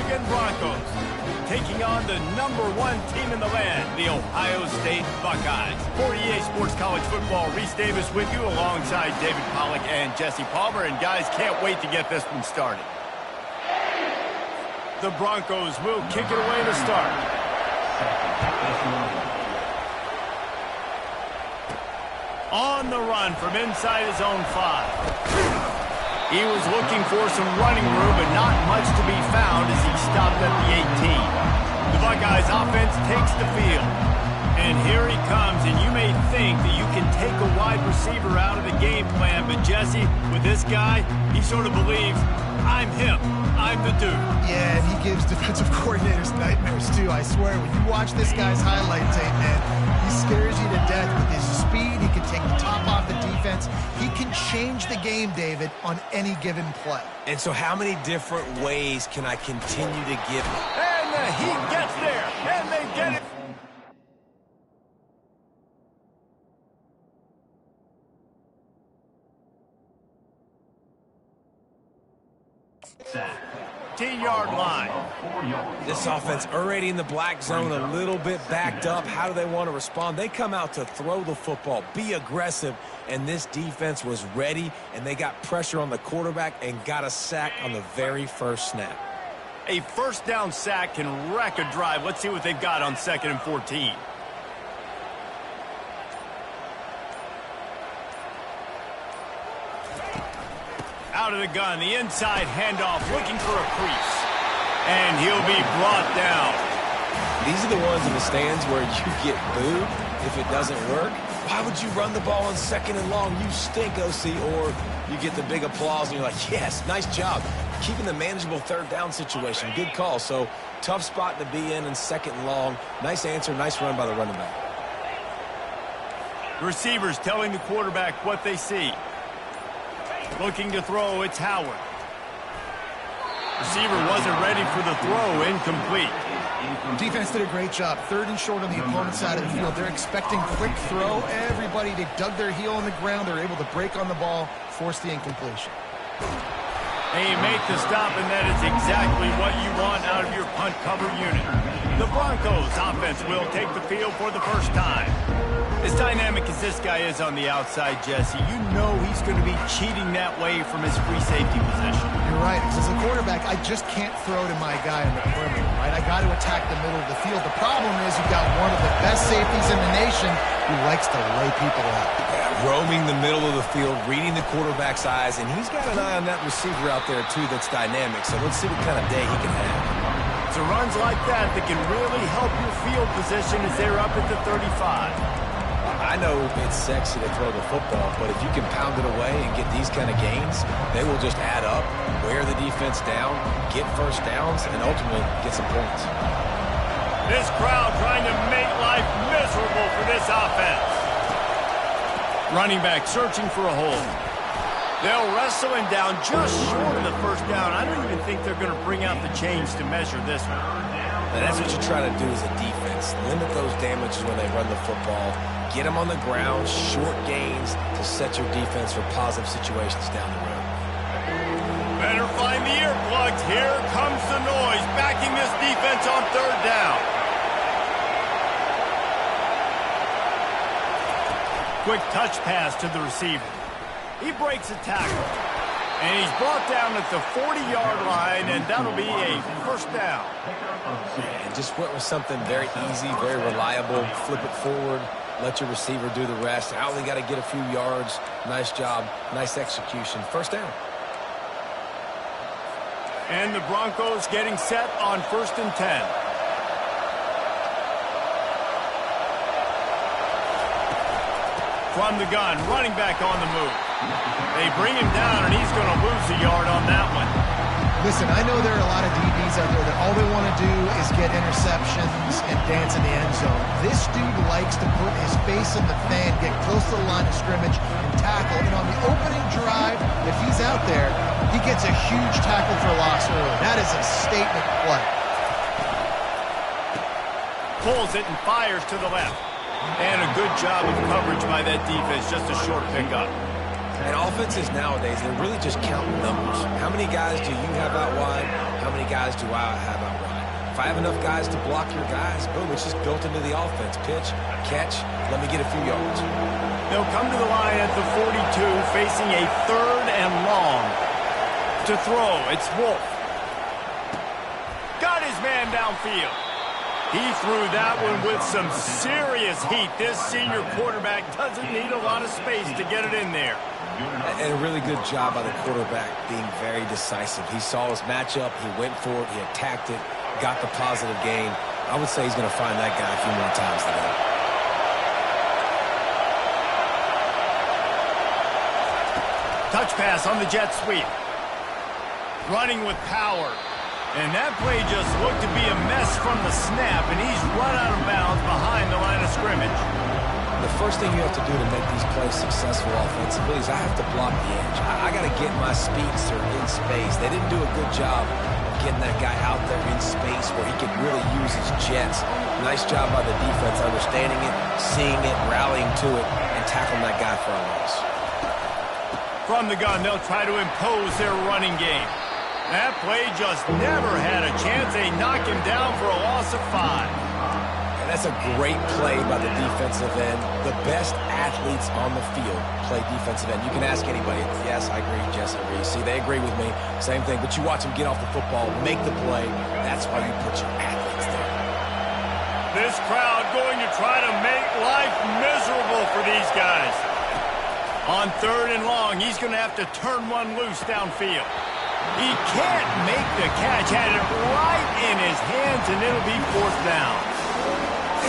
Michigan Broncos, taking on the #1 team in the land, the Ohio State Buckeyes. For EA Sports College Football, Reese Davis with you alongside David Pollack and Jesse Palmer. And guys, can't wait to get this one started. The Broncos will kick it away to start. On the run from inside his own 5. He was looking for some running room, but not much to be found as he stopped at the 18. The Buckeyes offense takes the field. And here he comes, and you may think that you can take a wide receiver out of the game plan, but Jesse, with this guy, he sort of believes, I'm him. I'm the dude. Yeah, and he gives defensive coordinators nightmares, too. I swear, when you watch this guy's highlight tape, man, he scares you to death with his speed. He can take the top off the defense. He can change the game, David, on any given play. And so how many different ways can I continue to give him? And he gets there, and they get it. Sack. 10-yard line. This offense already in the black zone, a little bit backed up. How do they want to respond? They come out to throw the football, be aggressive, and this defense was ready, and they got pressure on the quarterback and got a sack on the very first snap. A first down sack can wreck a drive. Let's see what they've got on 2nd and 14. Out of the gun, the inside handoff, looking for a crease. And he'll be brought down. These are the ones in the stands where you get booed if it doesn't work. Why would you run the ball on 2nd and long? You stink, OC. Or you get the big applause and you're like, yes, nice job. Keeping the manageable 3rd down situation. Good call. So tough spot to be in 2nd and long. Nice answer, nice run by the running back. Receivers telling the quarterback what they see. Looking to throw, it's Howard. Receiver wasn't ready for the throw, incomplete. Defense did a great job. 3rd and short on the opponent's side of the field. They're expecting quick throw. Everybody, they dug their heel on the ground. They're able to break on the ball, force the incompletion. They make the stop, and that is exactly what you want out of your punt cover unit. The Broncos offense will take the field for the first time. As dynamic as this guy is on the outside, Jesse, you know he's going to be cheating that way from his free safety position. You're right, because as a quarterback, I just can't throw to my guy in the perimeter, right? I got to attack the middle of the field. The problem is you've got one of the best safeties in the nation who likes to lay people out. Yeah, roaming the middle of the field, reading the quarterback's eyes, and he's got an eye on that receiver out there, too, that's dynamic. So let's see what kind of day he can have. It's runs like that that can really help your field position as they're up at the 35. I know it's sexy to throw the football, but if you can pound it away and get these kind of gains, they will just add up, wear the defense down, get first downs, and ultimately get some points. This crowd trying to make life miserable for this offense. Running back searching for a hole. They'll wrestle him down just short of the first down. I don't even think they're going to bring out the chains to measure this one. And that's what you try to do as a defense. Limit those damages when they run the football. Get them on the ground, short gains to set your defense for positive situations down the road. Better find the earplugs. Here comes the noise, backing this defense on 3rd down. Quick touch pass to the receiver. He breaks a tackle. And he's brought down at the 40-yard line, and that'll be a first down. And just went with something very easy, very reliable. Flip it forward, let your receiver do the rest. I only got to get a few yards. Nice job, nice execution. First down. And the Broncos getting set on 1st and 10. From the gun, running back on the move. They bring him down, and he's going to lose a yard on that one. Listen, I know there are a lot of DBs out there that all they want to do is get interceptions and dance in the end zone. This dude likes to put his face in the fan, get close to the line of scrimmage, and tackle. And on the opening drive, if he's out there, he gets a huge tackle for loss early. That is a statement play. Pulls it and fires to the left. And a good job of coverage by that defense, just a short pickup. And offenses nowadays, they're really just counting numbers. How many guys do you have out wide? How many guys do I have out wide? If I have enough guys to block your guys, boom, it's just built into the offense. Pitch, catch, let me get a few yards. They'll come to the line at the 42, facing a 3rd and long. To throw, it's Wolf. Got his man downfield. He threw that one with some serious heat. This senior quarterback doesn't need a lot of space to get it in there. And a really good job by the quarterback being very decisive. He saw his matchup, he went for it, he attacked it, got the positive gain. I would say he's going to find that guy a few more times today. Touch pass on the jet sweep. Running with power. And that play just looked to be a mess from the snap, and he's run out of bounds behind the line of scrimmage. The first thing you have to do to make these plays successful offensively is I have to block the edge. I got to get my speedster in space. They didn't do a good job of getting that guy out there in space where he could really use his jets. Nice job by the defense understanding it, seeing it, rallying to it, and tackling that guy for a loss. From the gun, they'll try to impose their running game. That play just never had a chance. They knock him down for a loss of 5. And that's a great play by the defensive end. The best athletes on the field play defensive end. You can ask anybody. Yes, I agree. Jess, I agree. See, they agree with me. Same thing. But you watch them get off the football, make the play. That's why you put your athletes there. This crowd going to try to make life miserable for these guys. On 3rd and long, he's going to have to turn one loose downfield. He can't make the catch. Had it right in his hands, and it'll be 4th down.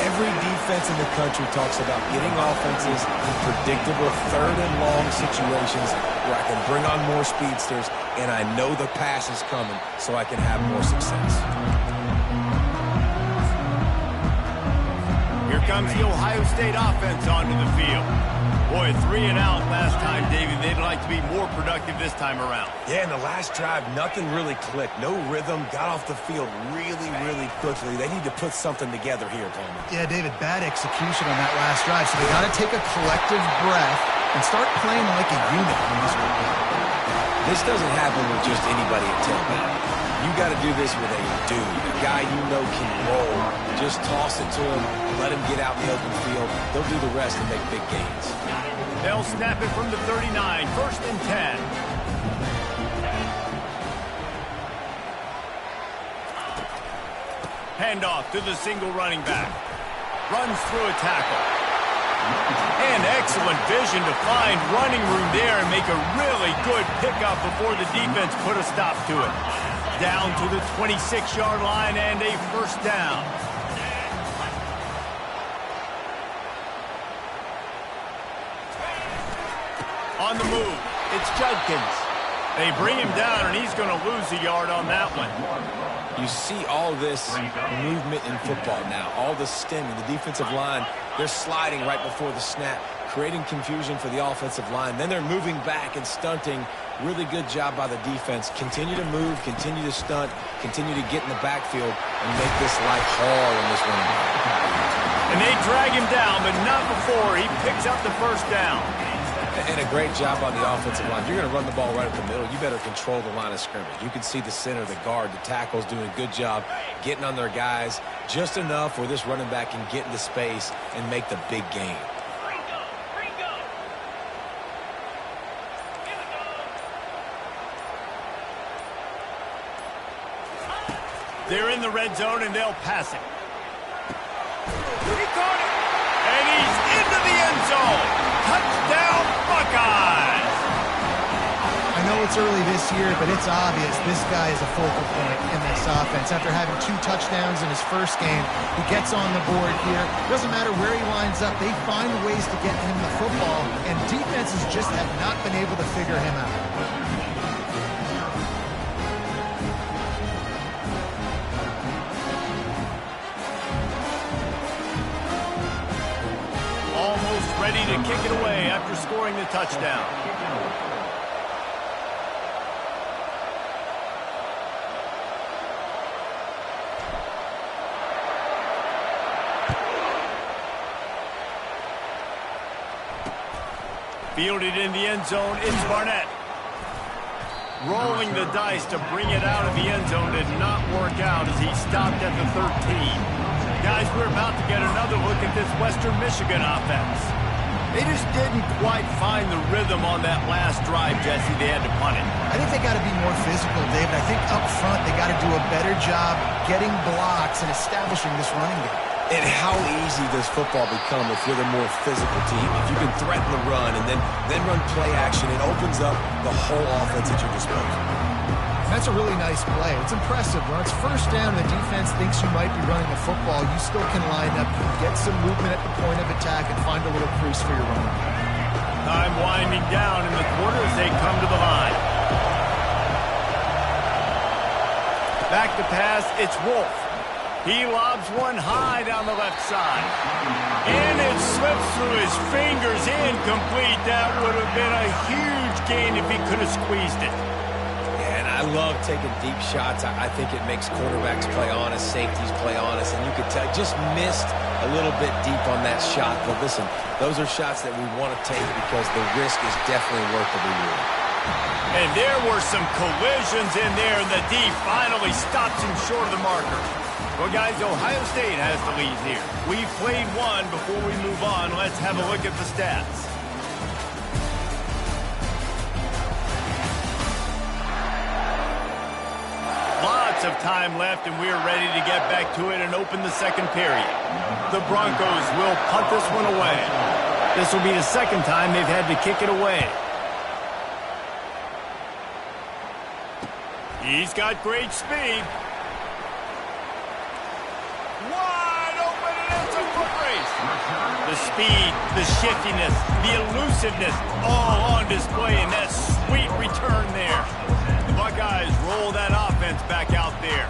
Every defense in the country talks about getting offenses in predictable 3rd and long situations where I can bring on more speedsters, and I know the pass is coming, so I can have more success. Here comes the Ohio State offense onto the field. Boy, 3 and out last time, David. They'd like to be more productive this time around. Yeah, in the last drive, nothing really clicked. No rhythm, got off the field really, really quickly. They need to put something together here, Palmer. Yeah, David, bad execution on that last drive, so they got to take a collective breath and start playing like a unit on this one. This doesn't happen with just anybody at tailback. You got to do this with a dude, a guy you know can roll. Just toss it to him, let him get out in the open field. They'll do the rest and make big gains. They'll snap it from the 39, 1st and 10. Handoff to the single running back. Runs through a tackle. And excellent vision to find running room there and make a really good pickup before the defense put a stop to it. Down to the 26-yard line and a 1st down. On the move, it's Judkins. They bring him down, and he's going to lose a yard on that one. You see all this movement in football now, all the stemming, the defensive line, they're sliding right before the snap, creating confusion for the offensive line. Then they're moving back and stunting. Really good job by the defense. Continue to move, continue to stunt, continue to get in the backfield and make this life hard on this running back. And they drag him down, but not before he picks up the 1st down. And a great job on the offensive line. You're going to run the ball right up the middle. You better control the line of scrimmage. You can see the center, the guard, the tackles doing a good job getting on their guys just enough where this running back can get into space and make the big game. They're in the red zone, and they'll pass it. He caught it, and he's into the end zone. Touchdown, Buckeyes! I know it's early this year, but it's obvious this guy is a focal point in this offense. After having 2 touchdowns in his first game, he gets on the board here. Doesn't matter where he lines up, they find ways to get him the football, and defenses just have not been able to figure him out. Ready to kick it away after scoring the touchdown. Fielded in the end zone, it's Barnett. Rolling the dice to bring it out of the end zone did not work out as he stopped at the 13. Guys, we're about to get another look at this Western Michigan offense. They just didn't quite find the rhythm on that last drive, Jesse. They had to punt it. I think they got to be more physical, David. I think up front they got to do a better job getting blocks and establishing this running game. And how easy does football become if you're the more physical team? If you can threaten the run and then run play action, it opens up the whole offense at your disposal. That's a really nice play. It's impressive. When it's first down and the defense thinks you might be running the football, you still can line up, get some movement at the point of attack, and find a little crease for your running. Time winding down in the quarter as they come to the line. Back to pass, it's Wolf. He lobs one high down the left side. And it slips through his fingers, incomplete. That would have been a huge gain if he could have squeezed it. Yeah, and I love taking deep shots. I think it makes quarterbacks play honest, safeties play honest, and you could tell just missed a little bit deep on that shot. But listen, those are shots that we want to take because the risk is definitely worth the reward. And there were some collisions in there, and the D finally stops him short of the marker. Well, guys, Ohio State has the lead here. We've played one. Before we move on, let's have a look at the stats. Lots of time left, and we're ready to get back to it and open the second period. The Broncos will punt this one away. This will be the second time they've had to kick it away. He's got great speed. Wide open, and it's a foot race. The speed, the shiftiness, the elusiveness, all on display in that sweet return there. The Buckeyes roll that offense back out there.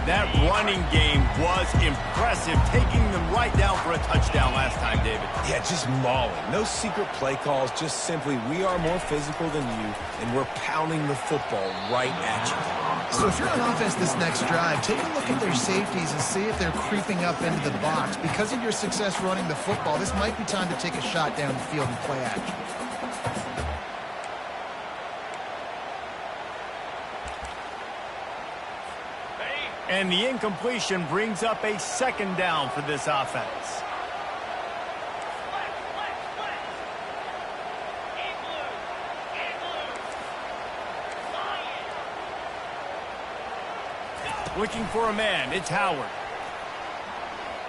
That running game was impressive, taking them right down for a touchdown last time, David. Yeah, just mauling. No secret play calls, just simply we are more physical than you, and we're pounding the football right at you. So if you're on offense this next drive, take a look at their safeties and see if they're creeping up into the box. Because of your success running the football, this might be time to take a shot down the field and play action. And the incompletion brings up a second down for this offense. Looking for a man, it's Howard.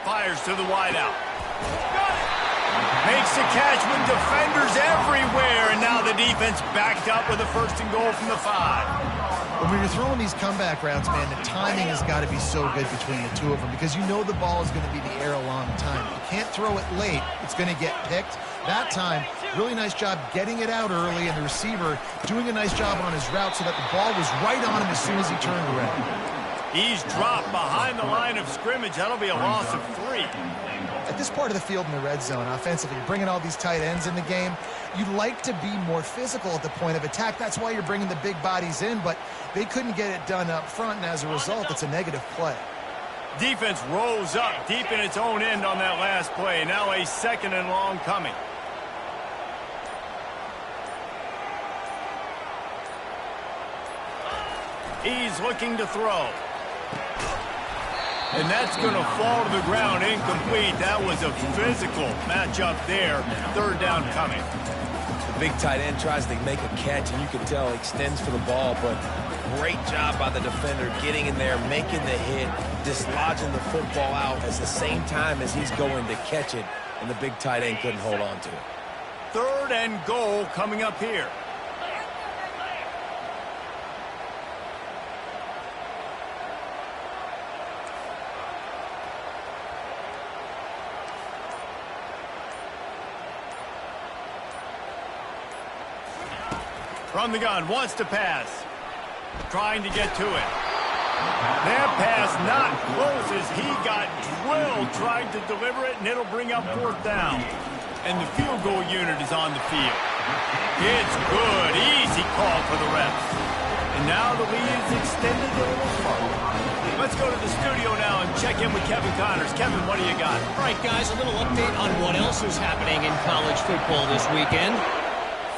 Fires to the wideout. Makes the catch with defenders everywhere, and now the defense backed up with a 1st and goal from the 5. When you're throwing these comeback routes, man, the timing has got to be so good between the two of them because you know the ball is going to be in the air a long time. You can't throw it late. It's going to get picked. That time, really nice job getting it out early, and the receiver doing a nice job on his route so that the ball was right on him as soon as he turned around. He's dropped behind the line of scrimmage. That'll be a loss of 3. At this part of the field in the red zone, offensively, you're bringing all these tight ends in the game. You'd like to be more physical at the point of attack. That's why you're bringing the big bodies in, but they couldn't get it done up front, and as a result, it's a negative play. Defense rolls up deep in its own end on that last play. Now a 2nd and long coming. He's looking to throw. And that's going to fall to the ground incomplete. That was a physical matchup there. 3rd down coming. The big tight end tries to make a catch, and you can tell he extends for the ball, but great job by the defender getting in there, making the hit, dislodging the football out at the same time as he's going to catch it, and the big tight end couldn't hold on to it. 3rd and goal coming up here. From the gun, wants to pass. Trying to get to it. That pass not close as he got drilled trying to deliver it, and it'll bring up 4th down. And the field goal unit is on the field. It's good. Easy call for the refs. And now the lead is extended a little further. Let's go to the studio now and check in with Kevin Connors. Kevin, what do you got? All right, guys, a little update on what else is happening in college football this weekend.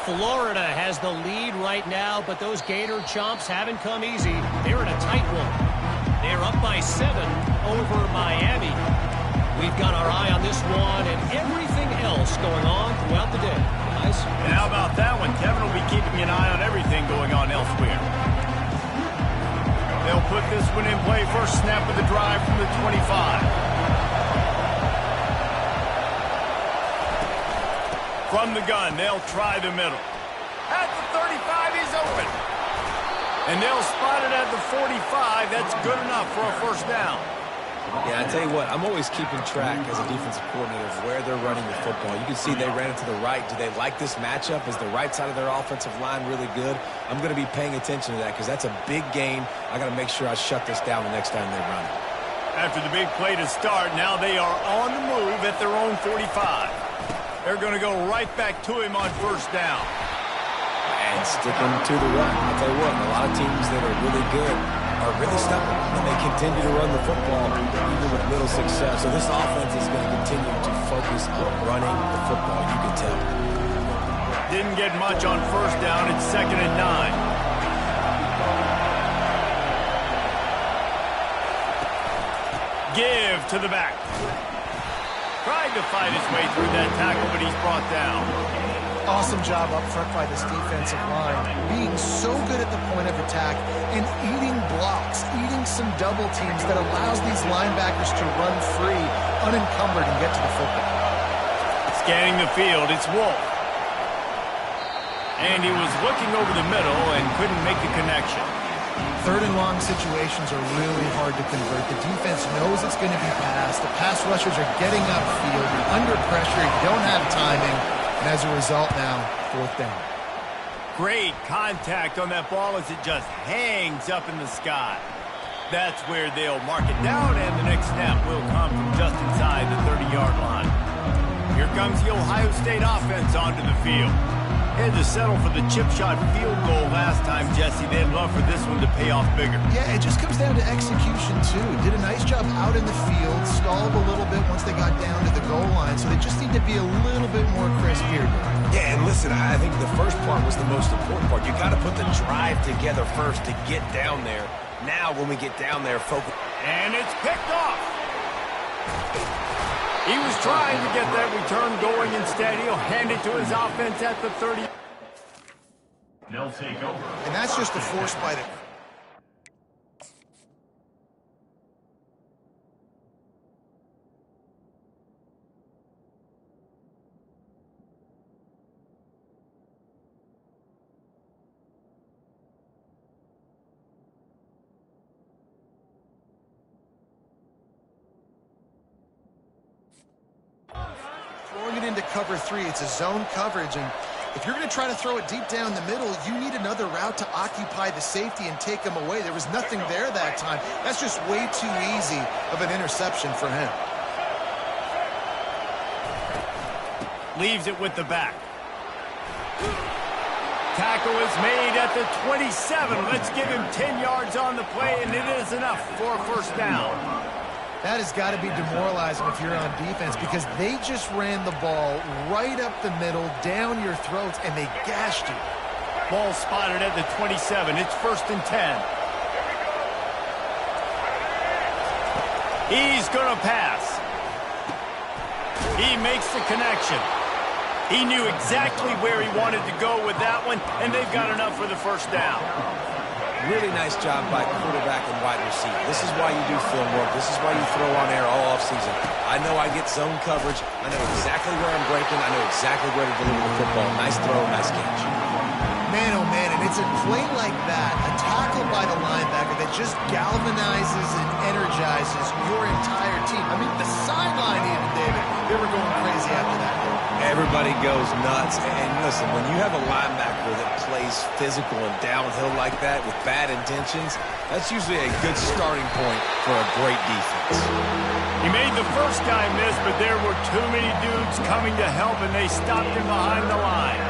Florida has the lead right now, but those Gator chomps haven't come easy. They're in a tight one. They're up by 7 over Miami. We've got our eye on this one and everything else going on throughout the day. Guys? And how about that one? Kevin will be keeping an eye on everything going on elsewhere. They'll put this one in play. First snap of the drive from the 25. From the gun, they'll try the middle. At the 35, he's open. And they'll spot it at the 45. That's good enough for a first down. Yeah, I tell you what, I'm always keeping track as a defensive coordinator of where they're running the football. You can see they ran it to the right. Do they like this matchup? Is the right side of their offensive line really good? I'm going to be paying attention to that because that's a big gain. I got to make sure I shut this down the next time they run it. After the big play to start, now they are on the move at their own 45. They're going to go right back to him on first down. And sticking to the run. I'll tell you what, a lot of teams that are really good are really stubborn, and they continue to run the football even with little success. So this offense is going to continue to focus on running the football, you can tell. Didn't get much on first down. It's 2nd and 9. Give to the back. Tried to fight his way through that tackle, but he's brought down. Awesome job up front by this defensive line, being so good at the point of attack and eating blocks, eating some double teams that allows these linebackers to run free, unencumbered, and get to the football. Scanning the field, it's Wolf. And he was looking over the middle and couldn't make the connection. 3rd and long situations are really hard to convert. The defense knows it's going to be passed. The pass rushers are getting upfield. You're under pressure. You don't have timing. And as a result now, 4th down. Great contact on that ball as it just hangs up in the sky. That's where they'll mark it down, and the next snap will come from just inside the 30-yard line. Here comes the Ohio State offense onto the field. Had to settle for the chip shot field goal last time, Jesse. They'd love for this one to pay off bigger. Yeah, it just comes down to execution, too. Did a nice job out in the field, stalled a little bit once they got down to the goal line, so they just need to be a little bit more crisp here. Yeah, and listen, I think the first part was the most important part. You got to put the drive together first to get down there. Now, when we get down there, focus. And it's picked off. He was trying to get that return going. Instead, he'll hand it to his offense at the 30. They'll take over. And that's just a force by the... Throwing it into cover 3, it's a zone coverage, and if you're going to try to throw it deep down the middle, you need another route to occupy the safety and take him away. There was nothing there that time. That's just way too easy of an interception for him. Leaves it with the back. Tackle is made at the 27. Let's give him 10 yards on the play, and it is enough for a first down. That has got to be demoralizing if you're on defense because they just ran the ball right up the middle, down your throats, and they gashed you. Ball spotted at the 27. It's 1st and 10. He's going to pass. He makes the connection. He knew exactly where he wanted to go with that one, and they've got enough for the first down. Really nice job by quarterback and wide receiver. This is why you do film work. This is why you throw on air all offseason. I know I get zone coverage. I know exactly where I'm breaking. I know exactly where to deliver the football. Nice throw, nice catch. Man, oh man, and it's a play like that, a tackle by the linebacker that just galvanizes and energizes your entire team. I mean, the sideline even, David, they were going crazy after that. Everybody goes nuts. And listen, when you have a linebacker that plays physical and downhill like that with bad intentions, that's usually a good starting point for a great defense. He made the first guy miss, but there were too many dudes coming to help, and they stopped him behind the line.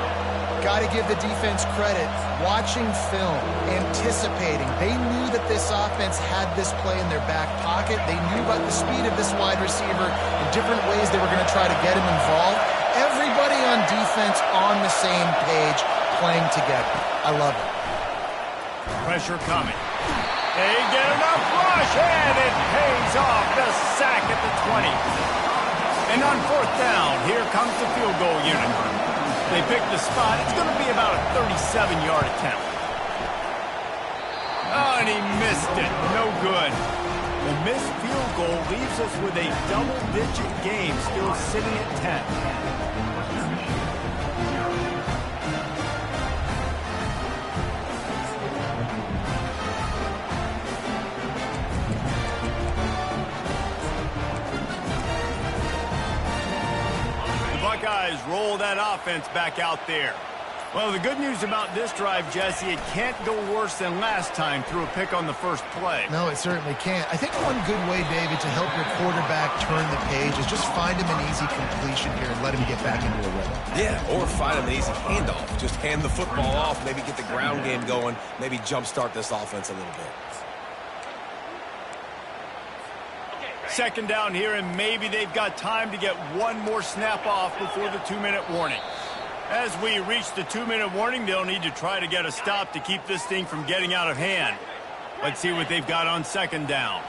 Got to give the defense credit. Watching film, anticipating. They knew that this offense had this play in their back pocket. They knew about the speed of this wide receiver and different ways they were going to try to get him involved. Everybody on defense defense on the same page, playing together. I love it. Pressure coming. They get enough rush, and it pays off. The sack at the 20. And on fourth down, here comes the field goal unit. They pick the spot. It's going to be about a 37-yard attempt. Oh, and he missed it. No good. The missed field goal leaves us with a double-digit game, still sitting at 10. Buckeyes roll that offense back out there. Well, the good news about this drive, Jesse, it can't go worse than last time through a pick on the first play. No, it certainly can't. I think one good way, David, to help your quarterback turn the page is just find him an easy completion here and let him get back into a rhythm. Yeah, or find him an easy handoff. Just hand the football off, maybe get the ground game going, maybe jumpstart this offense a little bit. Second down here, and maybe they've got time to get one more snap off before the 2-minute warning. As we reach the 2-minute warning, they'll need to try to get a stop to keep this thing from getting out of hand. Let's see what they've got on second down.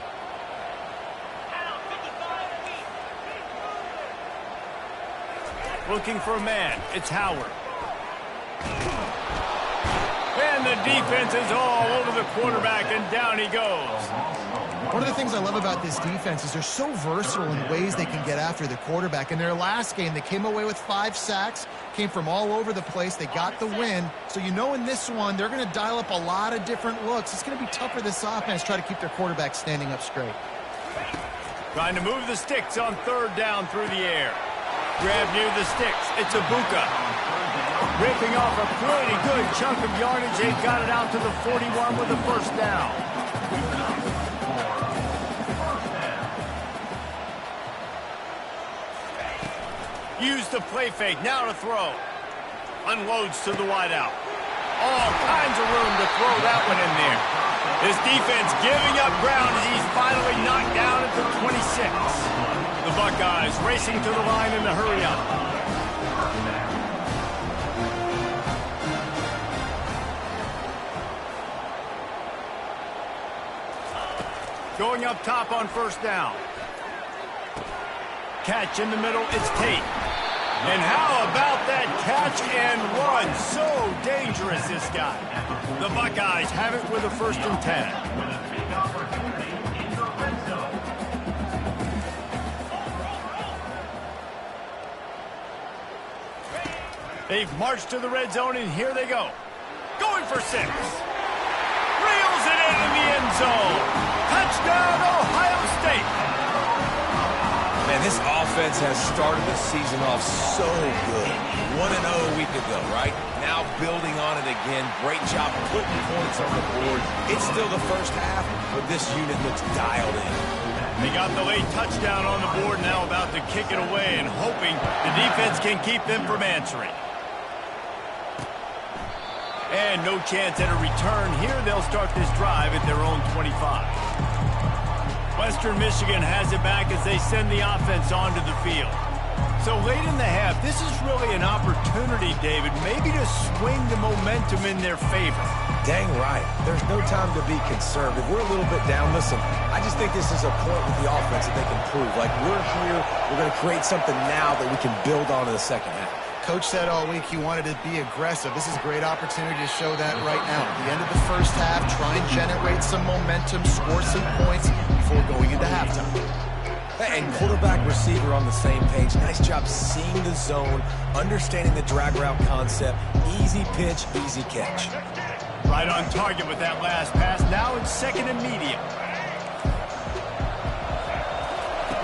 Looking for a man. It's Howard. And the defense is all over the quarterback, and down he goes. One of the things I love about this defense is they're so versatile in ways they can get after the quarterback. In their last game, they came away with 5 sacks, came from all over the place. They got the win. So you know in this one, they're going to dial up a lot of different looks. It's going to be tough for this offense to try to keep their quarterback standing up straight. Trying to move the sticks on third down through the air. Grab near the sticks. It's a Buckeye. Ripping off a pretty good chunk of yardage. They got it out to the 41 with the first down. Use the play fake, now to throw. Unloads to the wideout. All kinds of room to throw that one in there. His defense giving up ground as he's finally knocked down at the 26. The Buckeyes racing to the line in the hurry up. Going up top on first down. Catch in the middle, it's Tate. And how about that catch and run? So dangerous, this guy. The Buckeyes have it with a 1st and 10. They've marched to the red zone, and here they go. Going for 6. Reels it in the end zone. Touchdown, Ohio State. Man, this offense has started the season off so good. 1-0 a week ago, right? Now building on it again. Great job putting points on the board. It's still the first half, but this unit looks dialed in. They got the late touchdown on the board, now about to kick it away and hoping the defense can keep them from answering. And no chance at a return here. They'll start this drive at their own 25. Western Michigan has it back as they send the offense onto the field. So late in the half, this is really an opportunity, David, maybe to swing the momentum in their favor. Dang right. There's no time to be conservative. We're a little bit down. Listen, I just think this is a point with the offense that they can prove. Like, we're here, we're going to create something now that we can build on in the second half. Coach said all week he wanted to be aggressive. This is a great opportunity to show that right now. At the end of the first half, try and generate some momentum, score some points before going into halftime. And quarterback receiver on the same page. Nice job seeing the zone, understanding the drag route concept. Easy pitch, easy catch. Right on target with that last pass. Now it's 2nd and medium.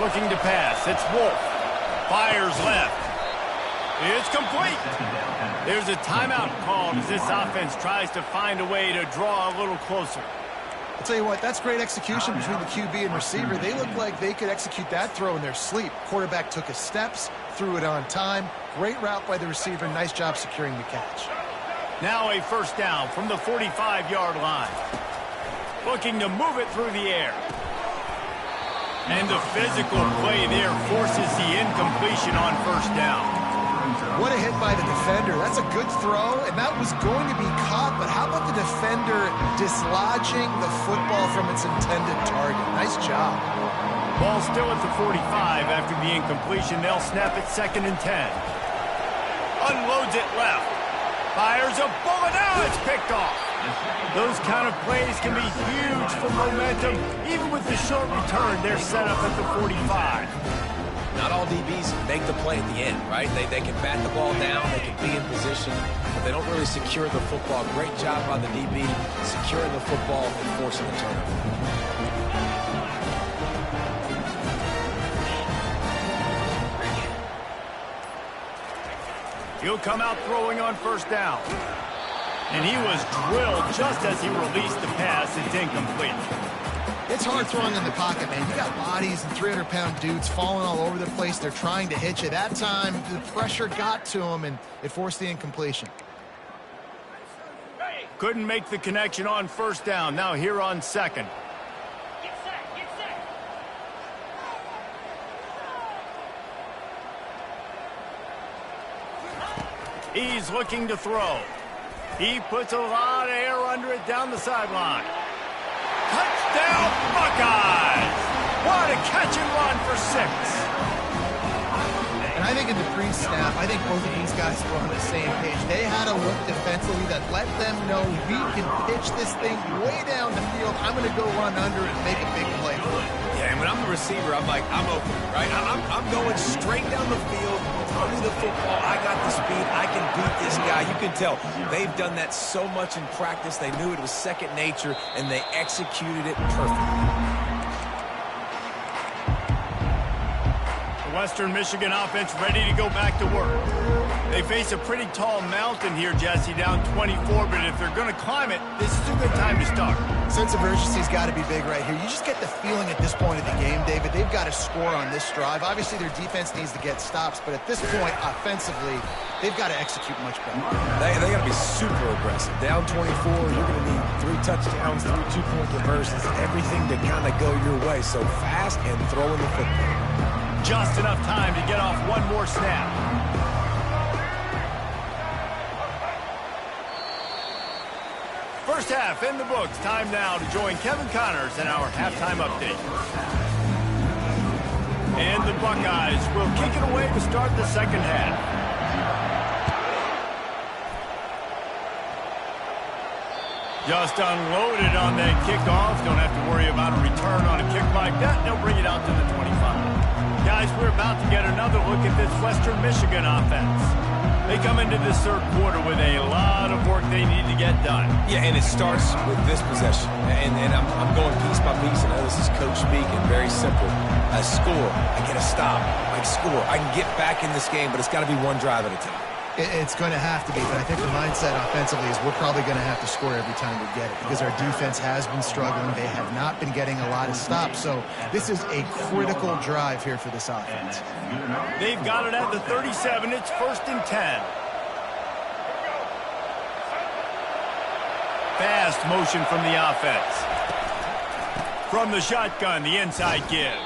Looking to pass. It's Wolf. Fires left. It's complete. There's a timeout called as this offense tries to find a way to draw a little closer. I'll tell you what, that's great execution between the QB and receiver. They look like they could execute that throw in their sleep. Quarterback took his steps, threw it on time. Great route by the receiver. Nice job securing the catch. Now a first down from the 45-yard line. Looking to move it through the air. And the physical play there forces the incompletion on first down. What a hit by the defender. That's a good throw, and that was going to be caught, but how about the defender dislodging the football from its intended target? Nice job. Ball still at the 45 after the incompletion. They'll snap it 2nd and 10. Unloads it left. Fires a bullet. Now it's picked off. Those kind of plays can be huge for momentum. Even with the short return, they're set up at the 45. Not all DBs make the play at the end, right? They can bat the ball down, they can be in position, but they don't really secure the football. Great job by the DB securing the football and forcing the turnover. He'll come out throwing on 1st down. And he was drilled just as he released the pass. It's incomplete. It's hard throwing in the pocket, man. You got bodies and 300-pound dudes falling all over the place. They're trying to hit you. That time, the pressure got to him, and it forced the incompletion. Couldn't make the connection on 1st down. Now here on 2nd. He's looking to throw. He puts a lot of air under it down the sideline. Touchdown, Buckeyes! What a catch and run for 6. And I think in the pre-snap, I think both of these guys were on the same page. They had a look defensively that let them know we can pitch this thing way down the field. I'm going to go run under and make a big play for it. Yeah, and when I'm the receiver, I'm like, I'm open, right? I'm going straight down the field, throw me the football. I got the speed. I can beat this guy. You can tell they've done that so much in practice. They knew it was second nature, and they executed it perfectly. Western Michigan offense ready to go back to work. They face a pretty tall mountain here, Jesse, down 24, but if they're going to climb it, this is a good time to start. Sense of urgency's got to be big right here. You just get the feeling at this point of the game, David, they've got to score on this drive. Obviously, their defense needs to get stops, but at this point, offensively, they've got to execute much better. They got to be super aggressive. Down 24, you're going to need 3 touchdowns, 3 two-point conversions, everything to kind of go your way. So fast and throwing the football. Just enough time to get off one more snap. First half in the books. Time now to join Kevin Connors in our halftime update. And the Buckeyes will kick it away to start the second half. Just unloaded on that kickoff. Don't have to worry about a return on a kick like that. They'll bring it out to the 25. Guys, we're about to get another look at this Western Michigan offense. They come into this third quarter with a lot of work they need to get done. Yeah, and it starts with this possession. And I'm going piece by piece. I know this is coach speaking, very simple. I score, I get a stop, I score. I can get back in this game, but it's got to be one drive at a time. It's going to have to be, but I think the mindset offensively is we're probably going to have to score every time we get it because our defense has been struggling. They have not been getting a lot of stops, so this is a critical drive here for this offense. They've got it at the 37. It's 1st and 10. Fast motion from the offense. From the shotgun, the inside give.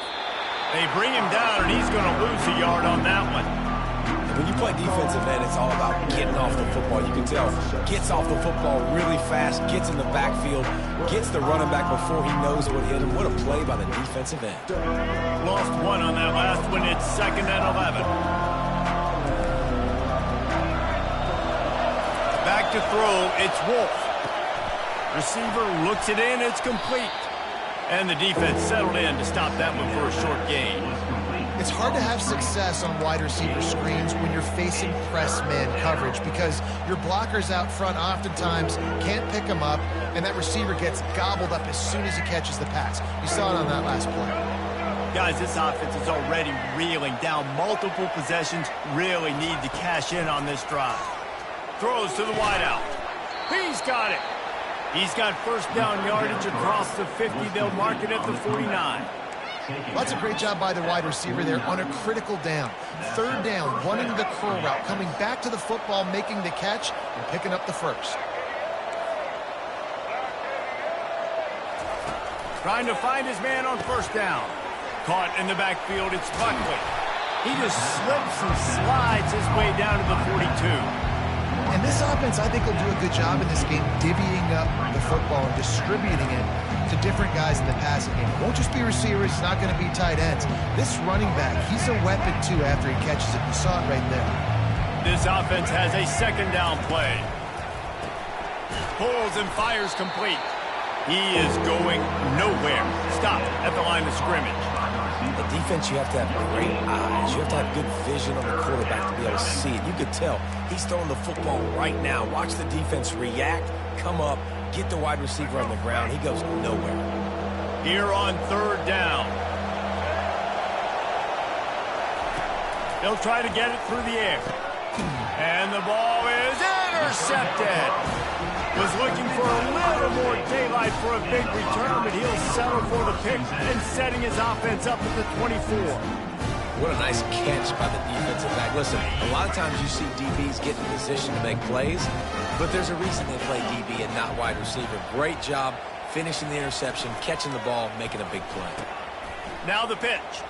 They bring him down, and he's going to lose a yard on that one. When you play defensive end, it's all about getting off the football. You can tell, gets off the football really fast, gets in the backfield, gets the running back before he knows what hit him. What a play by the defensive end. Lost one on that last one. It's 2nd and 11. Back to throw. It's Wolf. Receiver looks it in. It's complete. And the defense settled in to stop that one for a short gain. It's hard to have success on wide receiver screens when you're facing press man coverage because your blockers out front oftentimes can't pick them up, and that receiver gets gobbled up as soon as he catches the pass. You saw it on that last play. Guys, this offense is already reeling down multiple possessions. Really need to cash in on this drive. Throws to the wideout. He's got it. He's got first down yardage across the 50. They'll mark it at the 49. Well, that's a great job by the wide receiver there on a critical down. 3rd down, running the curl route, coming back to the football, making the catch, and picking up the first. Trying to find his man on 1st down. Caught in the backfield, it's Buckley. He just slips and slides his way down to the 42. And this offense, I think, will do a good job in this game divvying up the football and distributing it to different guys in the passing game. It won't just be receivers. It's not going to be tight ends. This running back, he's a weapon, too, after he catches it. You saw it right there. This offense has a second down play. Pulls and fires complete. He is going nowhere. Stop at the line of scrimmage. The defense, you have to have great eyes. You have to have good vision on the quarterback to be able to see it. You could tell he's throwing the football right now. Watch the defense react, come up, get the wide receiver on the ground. He goes nowhere. Here on third down. They'll try to get it through the air. And the ball is intercepted. Was looking for a little more daylight for a big return, but he'll settle for the pick and setting his offense up at the 24. What a nice catch by the defensive back. Listen, a lot of times you see DBs get in position to make plays, but there's a reason they play DB and not wide receiver. Great job finishing the interception, catching the ball, making a big play. Now the pitch.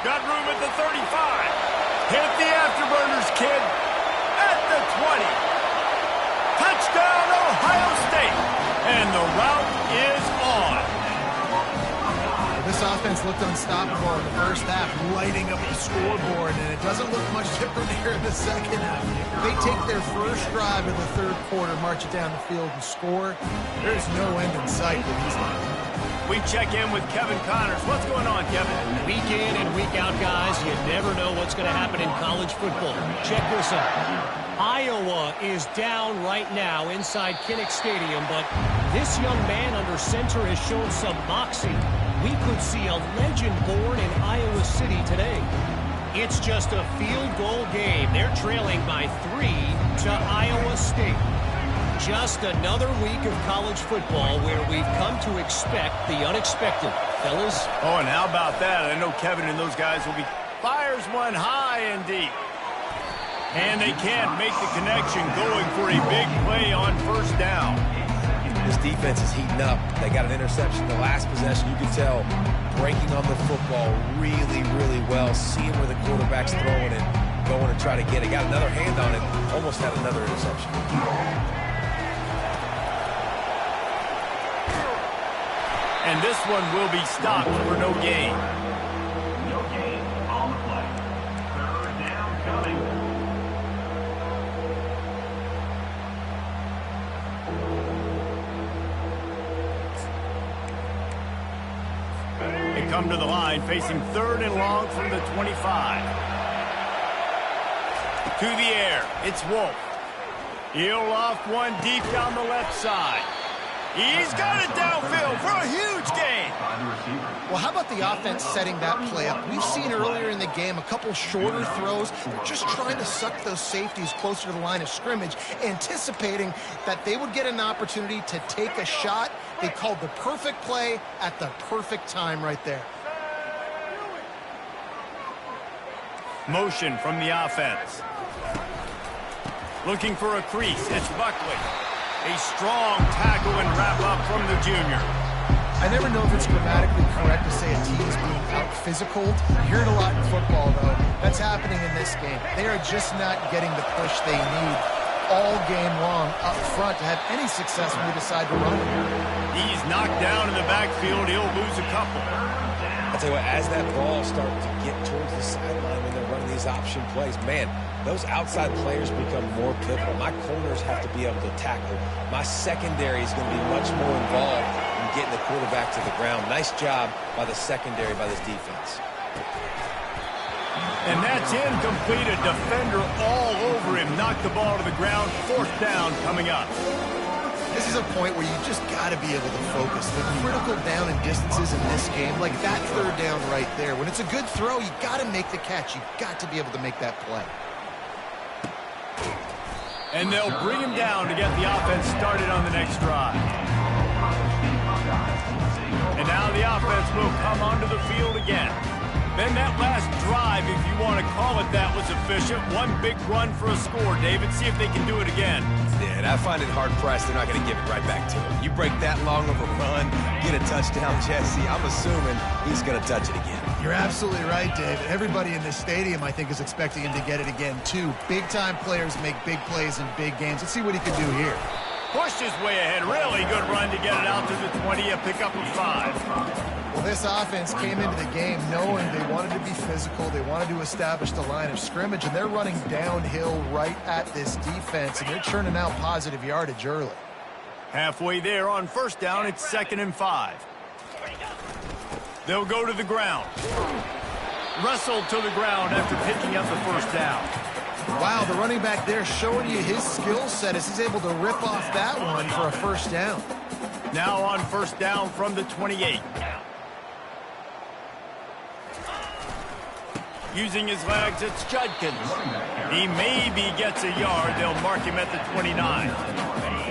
Got room at the 35. Hit the afterburners, kid. At the 20. Touchdown, Ohio State. And the route is on. This offense looked unstoppable in the first half, lighting up the scoreboard, and it doesn't look much different here in the second half. They take their first drive of the third quarter, march it down the field, and score. There's no end in sight with these guys. We check in with Kevin Connors. What's going on, Kevin? Week in and week out, guys, you never know what's going to happen in college football. Check this out. Iowa is down right now inside Kinnick Stadium, but this young man under center has shown some moxie. We could see a legend born in Iowa City today. It's just a field goal game. They're trailing by 3 to Iowa State. Just another week of college football where we've come to expect the unexpected. Fellas? Oh, and how about that? I know Kevin and those guys will be fires one high and deep. And they can't make the connection going for a big play on first down. This defense is heating up. They got an interception the last possession. You can tell breaking on the football really, really well, seeing where the quarterback's throwing it, going to try to get it. Got another hand on it, almost had another interception. And this one will be stopped for no gain. No gain on the play. Third down coming. They come to the line facing third and long from the 25. To the air, it's Wolf. He'll loft one deep down the left side. He's got it downfield for a huge gain. Well, how about the offense setting that play up? We've seen earlier in the game a couple shorter throws. They're just trying to suck those safeties closer to the line of scrimmage, anticipating that they would get an opportunity to take a shot. They called the perfect play at the perfect time right there. Motion from the offense. Looking for a crease. It's Buckley. A strong tackle and wrap up from the junior. I never know if it's grammatically correct to say a team is being out-physical. You hear it a lot in football, though. That's happening in this game. They are just not getting the push they need all game long up front to have any success when they decide to run it. He's knocked down in the backfield. He'll lose a couple. I'll tell you what, as that ball starts to get towards the sideline when they're running these option plays, man, those outside players become more pivotal. My corners have to be able to tackle. My secondary is going to be much more involved in getting the quarterback to the ground. Nice job by the secondary, by this defense. And that's incomplete. A defender all over him. Knocked the ball to the ground. Fourth down coming up. This is a point where you just got to be able to focus. The critical down and distances in this game, like that third down right there. When it's a good throw, you got to make the catch. You got to be able to make that play. And they'll bring him down to get the offense started on the next drive. And now the offense will come onto the field again. Then that last drive, if you want to call it that, was efficient. One big run for a score, David. See if they can do it again. Yeah, And I find it hard-pressed they're not going to give it right back to him. You break that long of a run, get a touchdown, Jesse, I'm assuming he's going to touch it again. You're absolutely right, David. Everybody in this stadium, I think, is expecting him to get it again, too. Big-time players make big plays in big games. Let's see what he can do here. Pushed his way ahead. Really good run to get it out to the 20, a pickup of 5. Well, this offense came into the game knowing they wanted to be physical. They wanted to establish the line of scrimmage, and they're running downhill right at this defense, and they're churning out positive yardage early. Halfway there on first down, it's 2nd and 5. They'll go to the ground. Wrestled to the ground after picking up the first down. Wow, the running back there showing you his skill set as he's able to rip off that one for a first down. Now on first down from the 28. Using his legs, it's Judkins. He maybe gets a yard. They'll mark him at the 29.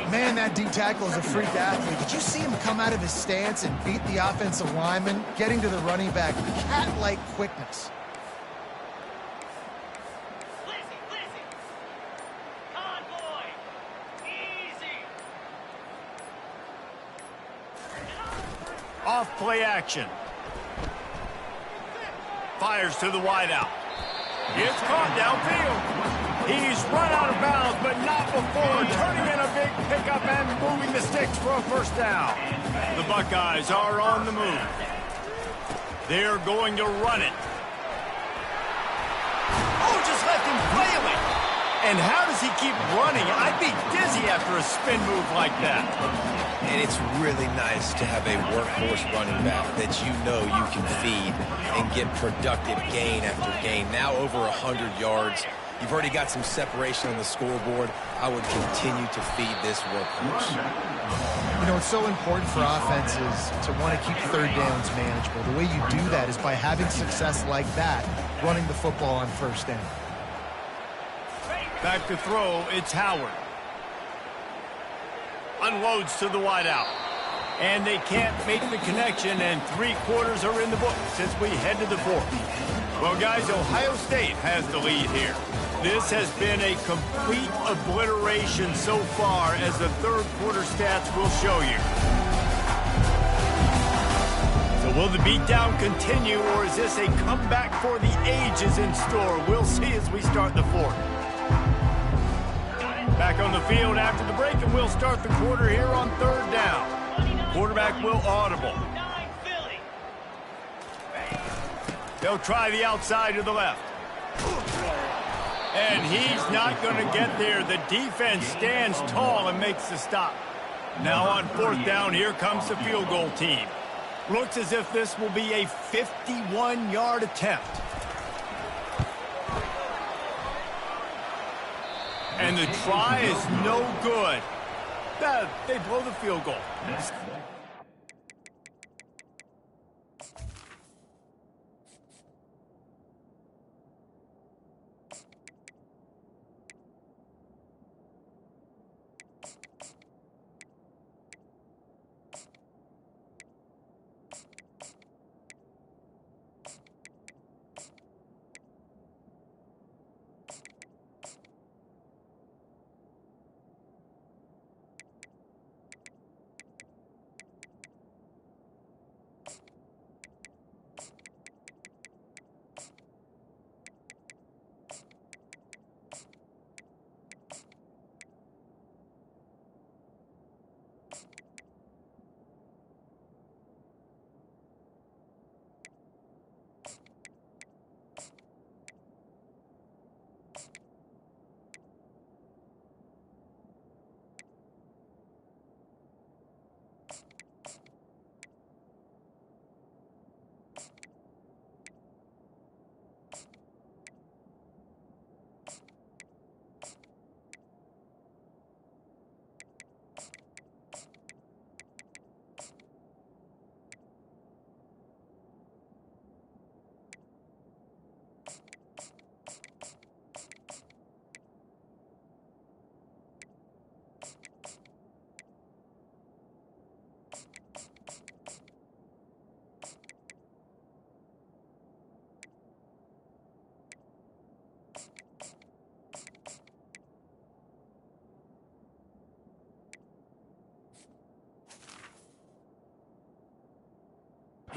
Man, that D tackle is a freak athlete. Did you see him come out of his stance and beat the offensive lineman, getting to the running back? Cat-like quickness. Off play action. Fires to the wideout. It's caught downfield. He's run out of bounds, but not before turning in a big pickup and moving the sticks for a first down. The Buckeyes are on the move. They're going to run it. Oh, just left him flailing. And how does he keep running? I'd be dizzy after a spin move like that. And it's really nice to have a workhorse running back that you know you can feed and get productive gain after gain. Now over 100 yards. You've already got some separation on the scoreboard. I would continue to feed this workhorse. You know, it's so important for offenses to want to keep third downs manageable. The way you do that is by having success like that, running the football on first down. Back to throw, it's Howard. Unloads to the wideout. And they can't make the connection, and 3 quarters are in the books as we head to the 4th. Well, guys, Ohio State has the lead here. This has been a complete obliteration so far, as the third quarter stats will show you. So will the beatdown continue, or is this a comeback for the ages in store? We'll see as we start the 4th. Back on the field after the break, and we'll start the quarter here on 3rd down. Quarterback will audible. They'll try the outside to the left. And he's not going to get there. The defense stands tall and makes the stop. Now on 4th down, here comes the field goal team. Looks as if this will be a 51-yard attempt. And the try is no good. They blow the field goal.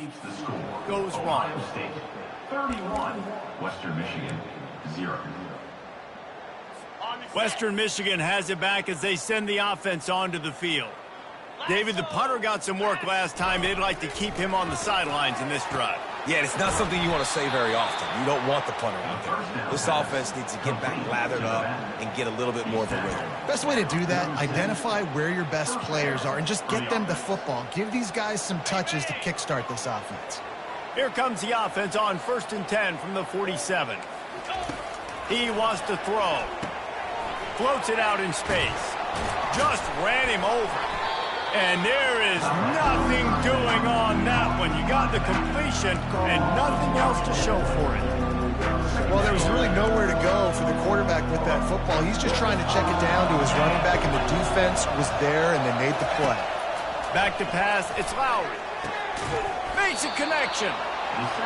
keeps the score. goes wrong. Ohio State 31, Western Michigan 0. Western Michigan has it back as they send the offense onto the field. David, the punter got some work last time. They'd like to keep him on the sidelines in this drive. Yeah, it's not something you want to say very often. You don't want the punter out there. This offense needs to get back lathered up and get a little bit more of a rhythm. Best way to do that, identify where your best players are and just get them the football. Give these guys some touches to kickstart this offense. Here comes the offense on 1st and 10 from the 47. He wants to throw. Floats it out in space. Just ran him over. And there is nothing doing on that one. You got the completion and nothing else to show for it. Well, there was really nowhere to go for the quarterback with that football. He's just trying to check it down to his running back, and the defense was there, and they made the play. Back to pass, it's Lowry. Makes a connection.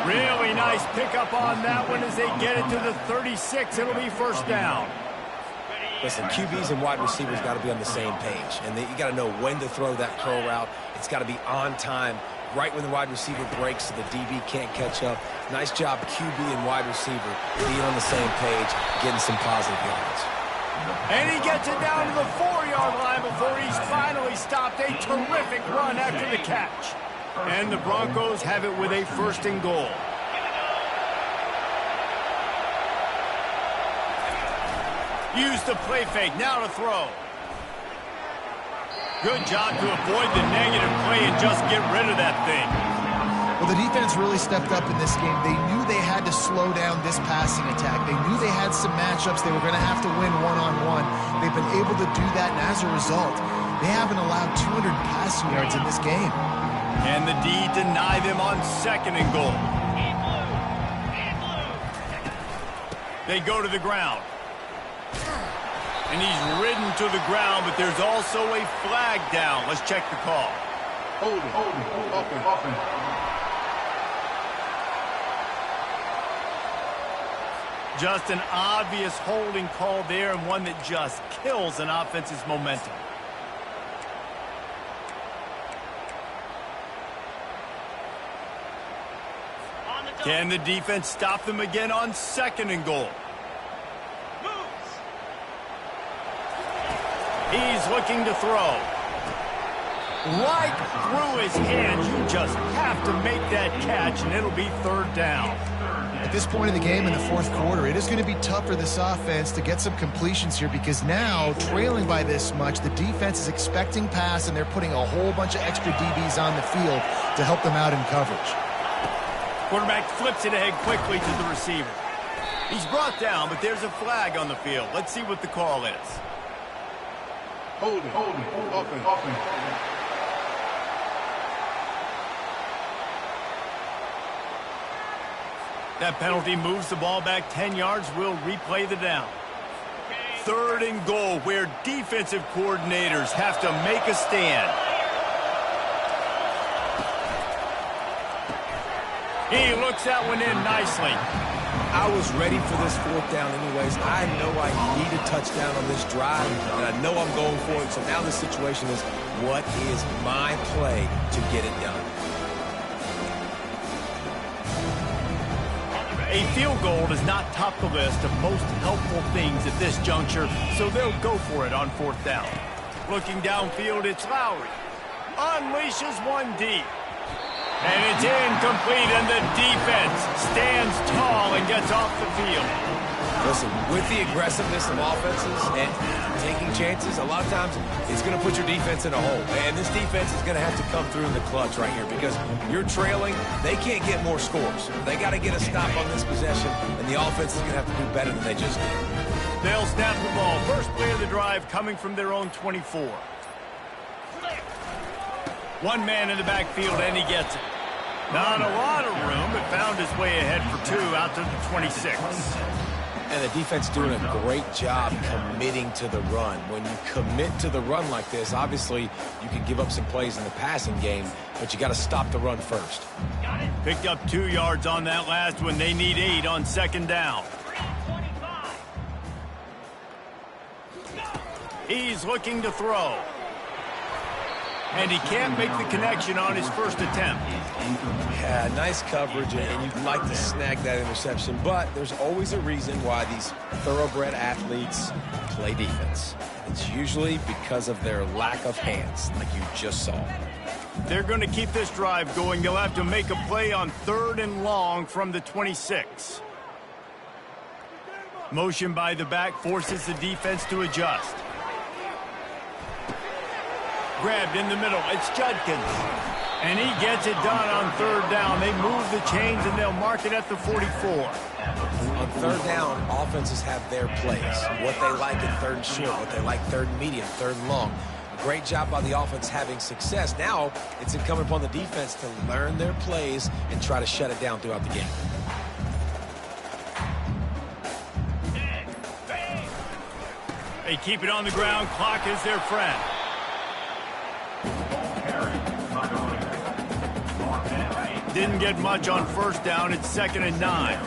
Really nice pickup on that one as they get it to the 36. It'll be first down. Listen, QBs and wide receivers got to be on the same page, and you got to know when to throw that curl route. It's got to be on time, right when the wide receiver breaks so the DB can't catch up. Nice job, QB and wide receiver, being on the same page, getting some positive yards. And he gets it down to the 4-yard line before he's finally stopped. A terrific run after the catch. And the Broncos have it with a 1st and goal. Use the play fake, now to throw. Good job to avoid the negative play and just get rid of that thing. Well, the defense really stepped up in this game. They knew they had to slow down this passing attack. They knew they had some matchups they were going to have to win one-on-one. They've been able to do that, and as a result, they haven't allowed 200 passing yards in this game. And the D deny them on 2nd and goal. They go to the ground. And he's ridden to the ground, but there's also a flag down. Let's check the call. Holding, open. Just an obvious holding call there, and one that just kills an offense's momentum. Can the defense stop them again on 2nd and goal? He's looking to throw. Right through his hands. You just have to make that catch, and it'll be 3rd down. At this point in the game in the 4th quarter, it is going to be tough for this offense to get some completions here because now, trailing by this much, the defense is expecting pass, and they're putting a whole bunch of extra DBs on the field to help them out in coverage. Quarterback flips it ahead quickly to the receiver. He's brought down, but there's a flag on the field. Let's see what the call is. Holding, open. That penalty moves the ball back 10 yards. We'll replay the down. 3rd and goal, where defensive coordinators have to make a stand. He looks that one in nicely. I was ready for this 4th down anyways. I know I need a touchdown on this drive, and I know I'm going for it. So now the situation is, what is my play to get it done? A field goal does not top the list of most helpful things at this juncture, so they'll go for it on 4th down. Looking downfield, it's Lowry. Unleashes one deep. And it's incomplete, and the defense stands tall and gets off the field. Listen, with the aggressiveness of offenses and taking chances, a lot of times it's going to put your defense in a hole. And this defense is going to have to come through in the clutch right here because you're trailing. They can't get more scores. They got to get a stop on this possession, and the offense is going to have to do better than they just did. They'll snap the ball. First play of the drive coming from their own 24. One man in the backfield, and he gets it. Not a lot of room, but found his way ahead for 2 out to the 26. And the defense doing a great job committing to the run. When you commit to the run like this, obviously you can give up some plays in the passing game, but you got to stop the run first. Picked up 2 yards on that last one. They need 8 on 2nd down. He's looking to throw. And he can't make the connection on his first attempt. Yeah, nice coverage, and you'd like to snag that interception, but there's always a reason why these thoroughbred athletes play defense. It's usually because of their lack of hands, like you just saw. They're going to keep this drive going. They'll have to make a play on 3rd and long from the 26. Motion by the back forces the defense to adjust. Grabbed in the middle. It's Judkins. And he gets it done on 3rd down. They move the chains, and they'll mark it at the 44. On 3rd down, offenses have their plays. What they like in 3rd and short, what they like 3rd and medium, 3rd and long. Great job by the offense having success. Now it's incumbent upon the defense to learn their plays and try to shut it down throughout the game. They keep it on the ground. Clock is their friend. Didn't get much on 1st down. It's 2nd and 9.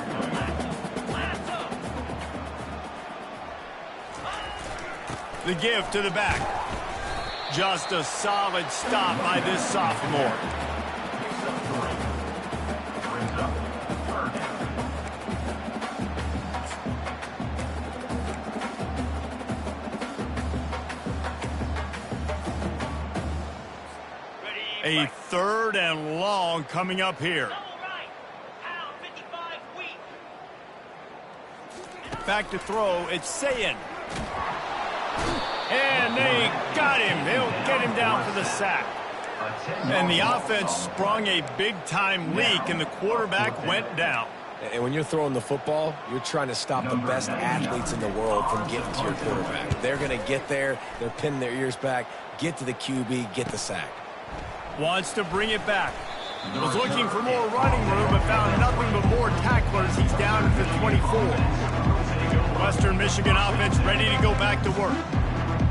The give to the back. Just a solid stop by this sophomore. A 3rd and long coming up here. Back to throw. It's Sayin. And they got him. They'll get him down for the sack. And the offense sprung a big-time leak, and the quarterback went down. And when you're throwing the football, you're trying to stop the best athletes in the world from getting to your quarterback. They're going to get there. They're pinning their ears back, get to the QB, get the sack. Wants to bring it back. Was looking for more running room, but found nothing but more tacklers. He's down at the 24. Western Michigan offense ready to go back to work.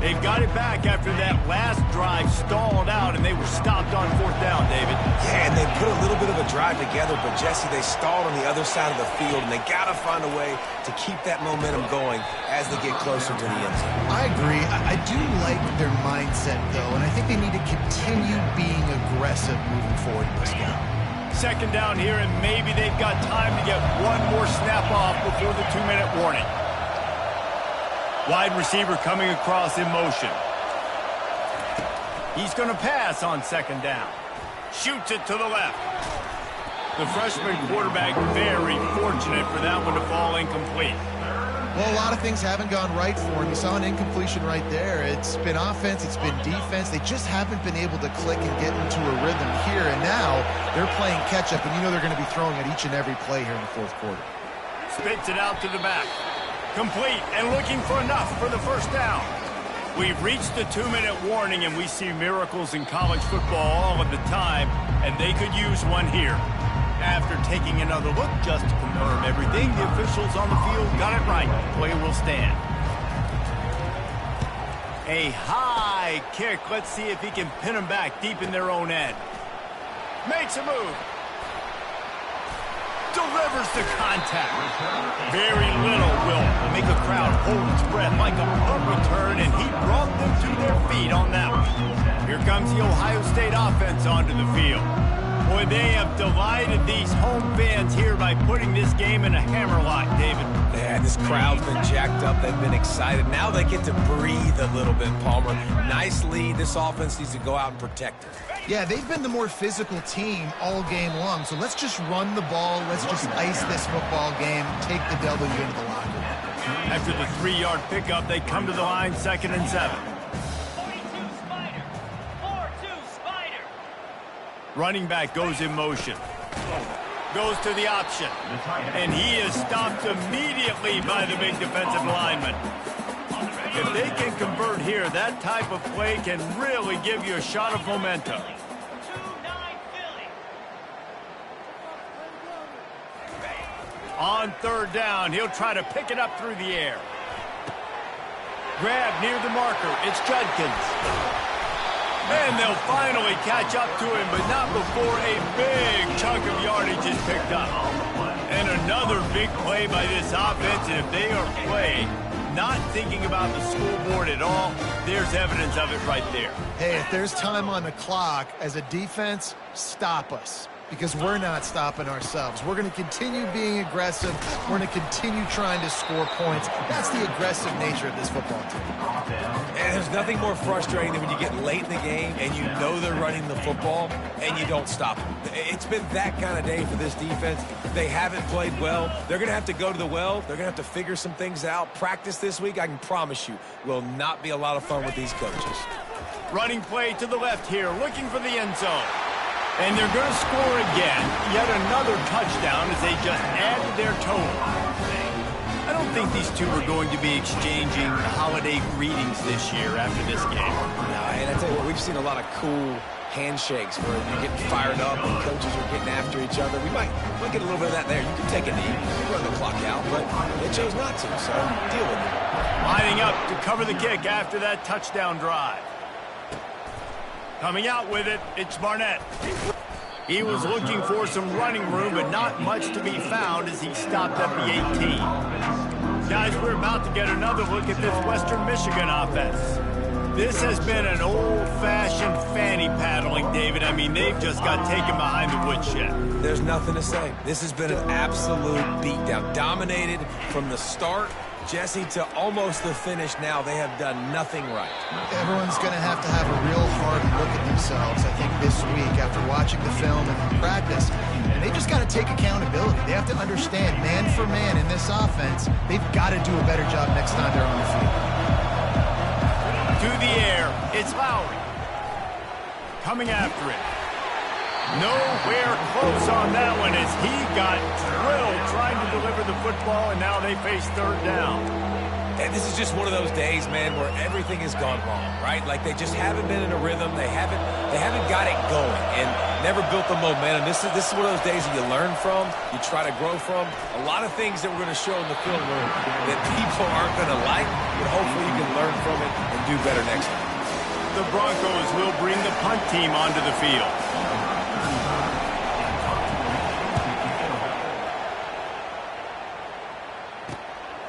They've got it back after that last drive stalled out, and they were stopped on 4th down, David. Yeah, and they put a little bit of a drive together, but, Jesse, they stalled on the other side of the field, and they got to find a way to keep that momentum going as they get closer to the end zone. I agree. I do like their mindset, though, and I think they need to continue being aggressive moving forward in this game. 2nd down here, and maybe they've got time to get one more snap off before the 2-minute warning. Wide receiver coming across in motion. He's going to pass on 2nd down. Shoots it to the left. The freshman quarterback very fortunate for that one to fall incomplete. Well, a lot of things haven't gone right for him. You saw an incompletion right there. It's been offense, it's been defense. They just haven't been able to click and get into a rhythm here. And now they're playing catch-up, and you know they're going to be throwing at each and every play here in the 4th quarter. Spits it out to the back. Complete and looking for enough for the 1st down. We've reached the 2-minute warning, and we see miracles in college football all of the time, and they could use one here. After taking another look just to confirm everything, the officials on the field got it right. Play will stand. A high kick. Let's see if he can pin them back deep in their own end. Makes a move. Delivers the contact. Very little will make a crowd hold its breath like a punt return, and he brought them to their feet on that one. Here comes the Ohio State offense onto the field. Boy, they have delighted these home fans here by putting this game in a hammerlock, David. Yeah, this crowd's been jacked up. They've been excited. Now they get to breathe a little bit, Palmer. Nice lead. This offense needs to go out and protect it. Yeah, they've been the more physical team all game long, so let's just run the ball. Let's just ice this football game, take the W into the locker room. After the 3-yard pickup, they come to the line 2nd and 7. Running back goes in motion. Goes to the option. And he is stopped immediately by the big defensive lineman. If they can convert here, that type of play can really give you a shot of momentum. On 3rd down, he'll try to pick it up through the air. Grab near the marker. It's Judkins. And they'll finally catch up to him, but not before a big chunk of yardage is picked up. And another big play by this offense, and if they are played, not thinking about the scoreboard at all. There's evidence of it right there. Hey, if there's time on the clock, as a defense, stop us. Because we're not stopping ourselves. We're going to continue being aggressive. We're going to continue trying to score points. That's the aggressive nature of this football team. And there's nothing more frustrating than when you get late in the game and you know they're running the football and you don't stop them. It's been that kind of day for this defense. They haven't played well. They're going to have to go to the well. They're going to have to figure some things out. Practice this week, I can promise you, will not be a lot of fun with these coaches. Running play to the left here, looking for the end zone. And they're going to score again. Yet another touchdown as they just add to their total. I don't think these two are going to be exchanging holiday greetings this year after this game. No, and I tell you what, we've seen a lot of cool handshakes where you're getting fired up and coaches are getting after each other. We might get a little bit of that there. You can take a knee, you can run the clock out, but they chose not to, so deal with it. Lining up to cover the kick after that touchdown drive. Coming out with it, it's Barnett. He was looking for some running room, but not much to be found as he stopped at the 18. Guys, we're about to get another look at this Western Michigan offense. This has been an old-fashioned fanny paddling, David. I mean, they've just got taken behind the woodshed. There's nothing to say. This has been an absolute beatdown. Dominated from the start, Jesse, to almost the finish now. They have done nothing right. Everyone's going to have a real hard look at themselves, I think, this week after watching the film and practice. And they just got to take accountability. They have to understand, man for man in this offense, they've got to do a better job next time they're on the field. To the air, it's Lowry. Coming after it. Nowhere close on that one as he got drilled trying to deliver the football, and now they face third down. And this is just one of those days, man, where everything has gone wrong, right? Like they just haven't been in a rhythm. They haven't got it going and never built the momentum. This is one of those days that you learn from, you try to grow from. A lot of things that we're going to show in the film room that people aren't going to like, but hopefully you can learn from it and do better next time. The Broncos will bring the punt team onto the field.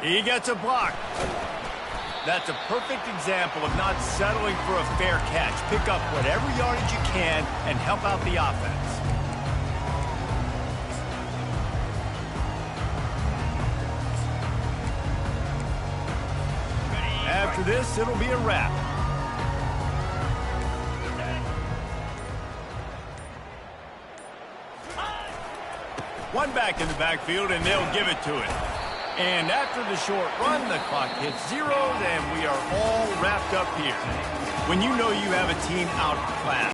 He gets a block. That's a perfect example of not settling for a fair catch. Pick up whatever yardage you can and help out the offense. After this, it'll be a wrap. One back in the backfield, and they'll give it to it. And after the short run, the clock hits zeros, and we are all wrapped up here. When you know you have a team outclassed,